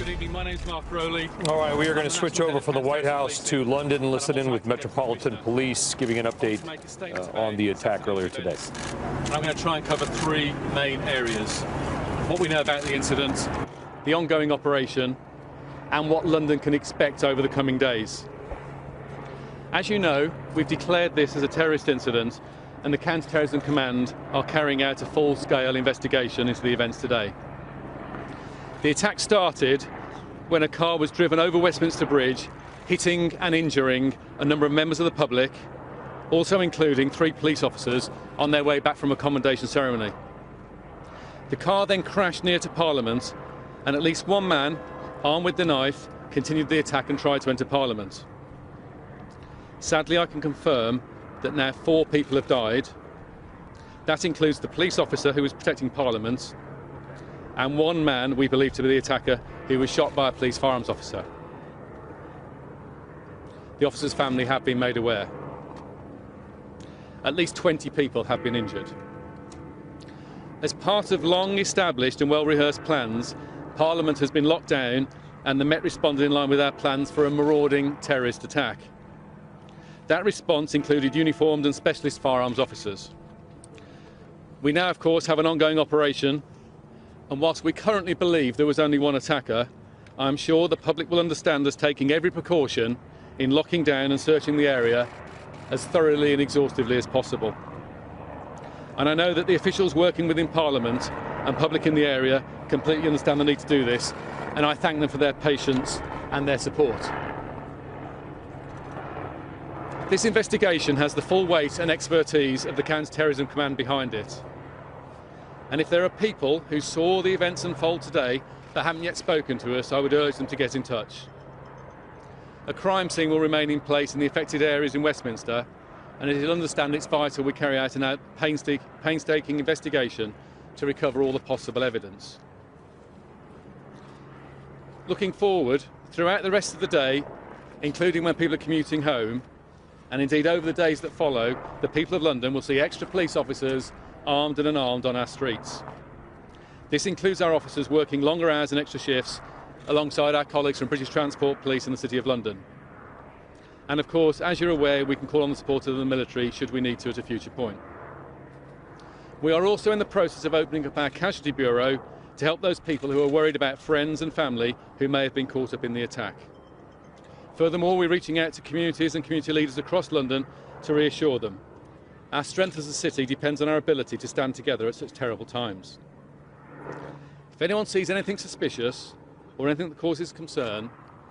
Good evening. My name's Mark Rowley. All right, we are going to switch over from the White House to London and listen in with Metropolitan Police, giving an update on the attack earlier today. I'm going to try and cover three main areas. What we know about the incident, the ongoing operation, and what London can expect over the coming days. As you know, we've declared this as a terrorist incident, and the Counter-Terrorism Command are carrying out a full-scale investigation into the events today. The attack started when a car was driven over Westminster Bridge, hitting and injuring a number of members of the public, also including 3 police officers on their way back from a commendation ceremony. The car then crashed near to Parliament, and at least one man, armed with the knife, continued the attack and tried to enter Parliament. Sadly, I can confirm that now 4 people have died. That includes the police officer who was protecting Parliament, and one man we believe to be the attacker who was shot by a police firearms officer. The officer's family have been made aware. At least 20 people have been injured. As part of long established and well-rehearsed plans, Parliament has been locked down and the Met responded in line with our plans for a marauding terrorist attack. That response included uniformed and specialist firearms officers. We now, of course, have an ongoing operation, and whilst we currently believe there was only one attacker, I'm sure the public will understand us taking every precaution in locking down and searching the area as thoroughly and exhaustively as possible. And I know that the officials working within Parliament and public in the area completely understand the need to do this, and I thank them for their patience and their support. This investigation has the full weight and expertise of the Counter-Terrorism Command behind it. And if there are people who saw the events unfold today that haven't yet spoken to us, I would urge them to get in touch. A crime scene will remain in place in the affected areas in Westminster, and as you'll understand, it's vital we carry out a painstaking investigation to recover all the possible evidence. Looking forward, throughout the rest of the day, including when people are commuting home, and indeed over the days that follow, the people of London will see extra police officers armed and unarmed on our streets. This includes our officers working longer hours and extra shifts alongside our colleagues from British Transport Police in the City of London. And of course, as you're aware, we can call on the support of the military should we need to at a future point. We are also in the process of opening up our Casualty Bureau to help those people who are worried about friends and family who may have been caught up in the attack. Furthermore, we're reaching out to communities and community leaders across London to reassure them. Our strength as a city depends on our ability to stand together at such terrible times. If anyone sees anything suspicious or anything that causes concern,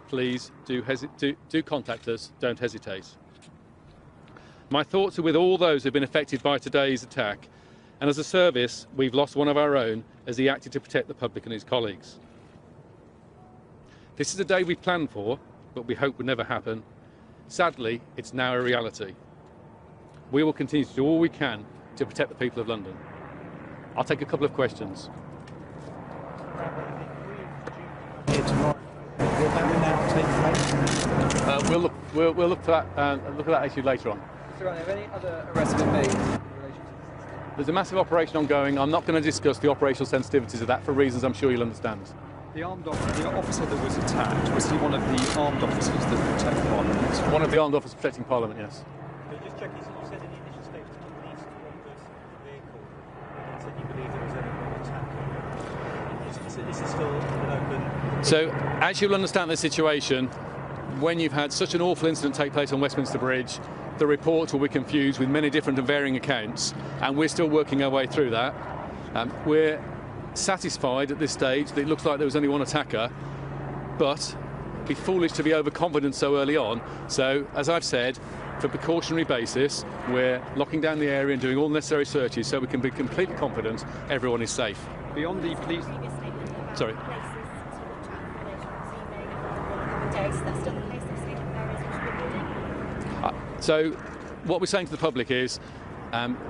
please do contact us, don't hesitate. My thoughts are with all those who have been affected by today's attack, and as a service, we've lost one of our own as he acted to protect the public and his colleagues. This is a day we planned for, but we hope would never happen. Sadly, it's now a reality. We will continue to do all we can to protect the people of London. I'll take a couple of questions. We'll look at that issue later on. So, have any other arrests been made in relation to this? There's a massive operation ongoing. I'm not going to discuss the operational sensitivities of that for reasons I'm sure you'll understand. The officer that was attacked, was he one of the armed officers that protect Parliament? One of the armed officers protecting Parliament, yes. Just checking, you said in the initial statement the police responded to the vehicle and said you believe there was only one attack. Is this still an open? So, as you'll understand the situation, when you've had such an awful incident take place on Westminster Bridge, the reports will be confused with many different and varying accounts, and we're still working our way through that. We're satisfied at this stage that it looks like there was only one attacker, but it'd be foolish to be overconfident so early on. So, as I've said, for precautionary basis, we're locking down the area and doing all necessary searches so we can be completely confident everyone is safe. Beyond the police... Sorry. So what we're saying to the public is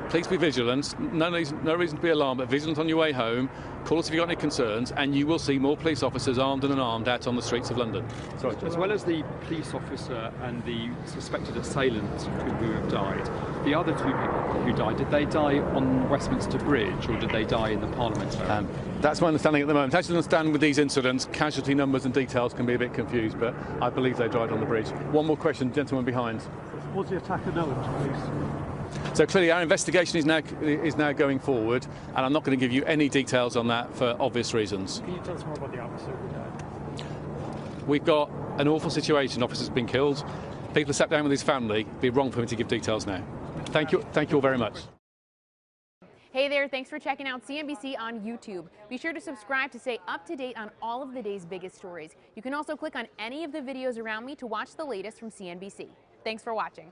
Please be vigilant. No reason to be alarmed, but vigilant on your way home. Call us if you've got any concerns, and you will see more police officers armed and unarmed out on the streets of London. So, as well as the police officer and the suspected assailant who have died, the other two people who died, did they die on Westminster Bridge or did they die in the Parliament area? That's my understanding at the moment. As you understand with these incidents, casualty numbers and details can be a bit confused, but I believe they died on the bridge. One more question, gentleman behind. Was the attacker known to police? So clearly our investigation is now going forward, and I'm not going to give you any details on that for obvious reasons. Can you tell us more about the officer who died? We've got an awful situation. Officer's been killed. People have sat down with his family. It'd be wrong for me to give details now. Thank you all very much. Hey there, thanks for checking out CNBC on YouTube. Be sure to subscribe to stay up to date on all of the day's biggest stories. You can also click on any of the videos around me to watch the latest from CNBC. Thanks for watching.